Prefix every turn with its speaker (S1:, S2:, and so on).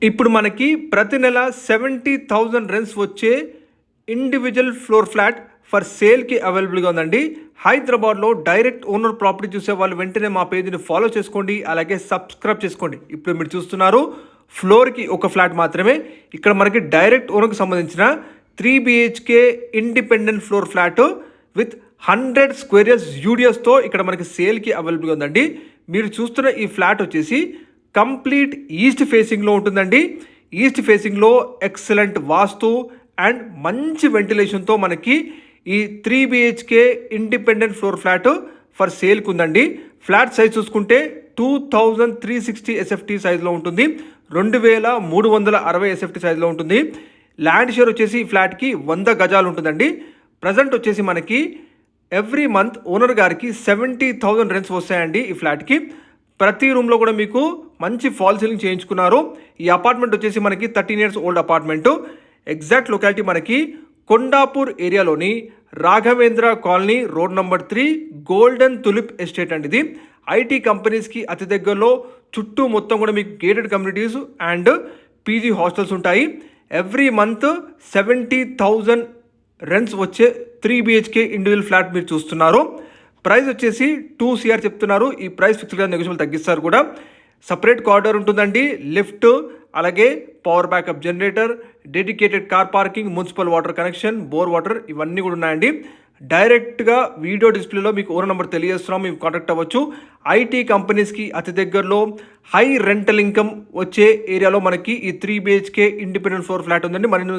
S1: ఇప్పుడు మనకి ప్రతి నెల 70,000 రెంట్స్ వచ్చే ఇండివిజువల్ ఫ్లోర్ ఫ్లాట్ ఫర్ సేల్కి అవైలబుల్గా ఉందండి. హైదరాబాద్లో డైరెక్ట్ ఓనర్ ప్రాపర్టీ చూసే వాళ్ళు వెంటనే మా పేజీని ఫాలో చేసుకోండి, అలాగే సబ్స్క్రైబ్ చేసుకోండి. ఇప్పుడు మీరు చూస్తున్నారు ఫ్లోర్కి ఒక ఫ్లాట్ మాత్రమే. ఇక్కడ మనకి డైరెక్ట్ ఓనర్కి సంబంధించిన 3 BHK independent floor flat with 100 square yards యూడిఎస్తో ఇక్కడ మనకి సేల్కి అవైలబుల్గా ఉందండి. మీరు చూస్తున్న ఈ ఫ్లాట్ వచ్చేసి కంప్లీట్ ఈస్ట్ ఫేసింగ్లో ఉంటుందండి. ఈస్ట్ ఫేసింగ్లో ఎక్సలెంట్ వాస్తు అండ్ మంచి వెంటిలేషన్తో మనకి ఈ 3 BHK independent floor flat for సేల్కి ఉందండి. ఫ్లాట్ సైజ్ చూసుకుంటే 2360 SFT సైజ్లో ఉంటుంది, 2360 SFT సైజ్లో ఉంటుంది. ల్యాండ్ షేర్ వచ్చేసి ఫ్లాట్కి 100 గజాలు ఉంటుందండి. ప్రజెంట్ వచ్చేసి మనకి ఎవ్రీ మంత్ ఓనర్ గారికి 70,000 రెంట్స్ వస్తాయండి ఈ ఫ్లాట్కి. ప్రతి రూమ్లో కూడా మీకు మంచి ఫాల్ సీలింగ్ చేయించుకున్నారు. ఈ అపార్ట్మెంట్ వచ్చేసి మనకి 13 years old apartment. Exact locality మనకి కొండాపూర్ ఏరియాలోని Raghavendra colony, road number 3, golden tulip estate అండి. ఇది ఐటీ కంపెనీస్కి అతి దగ్గరలో, చుట్టూ మొత్తం కూడా మీకు gated communities and PG hostels ఉంటాయి. ఎవ్రీ మంత్ 70,000 రెంట్స్ వచ్చే 3 BHK ఇండివిజువల్ ఫ్లాట్ మీరు చూస్తున్నారు. ప్రైస్ వచ్చేసి 2 CR చెప్తున్నారు. ఈ ప్రైస్ ఫిక్స్డ్గా నెగోషియబుల్ తగ్గిస్తారు కూడా. సపరేట్ కారిడార్ ఉంటుందండి, లిఫ్ట్, అలాగే power backup generator, dedicated car parking, municipal water connection, bore water ఇవన్నీ కూడా ఉన్నాయండి. డైరెక్ట్గా వీడియో డిస్ప్లేలో మీకు ఓనర్ నెంబర్ తెలియజేస్తున్నాం, మీకు కాంటాక్ట్ అవ్వచ్చు. ఐటీ కంపెనీస్కి అతి దగ్గరలో హై రెంటల్ ఇన్కమ్ వచ్చే ఏరియాలో మనకి ఈ 3 BHK ఇండిపెండెంట్ ఫ్లోర్ ఫ్లాట్ ఉందండి. మరి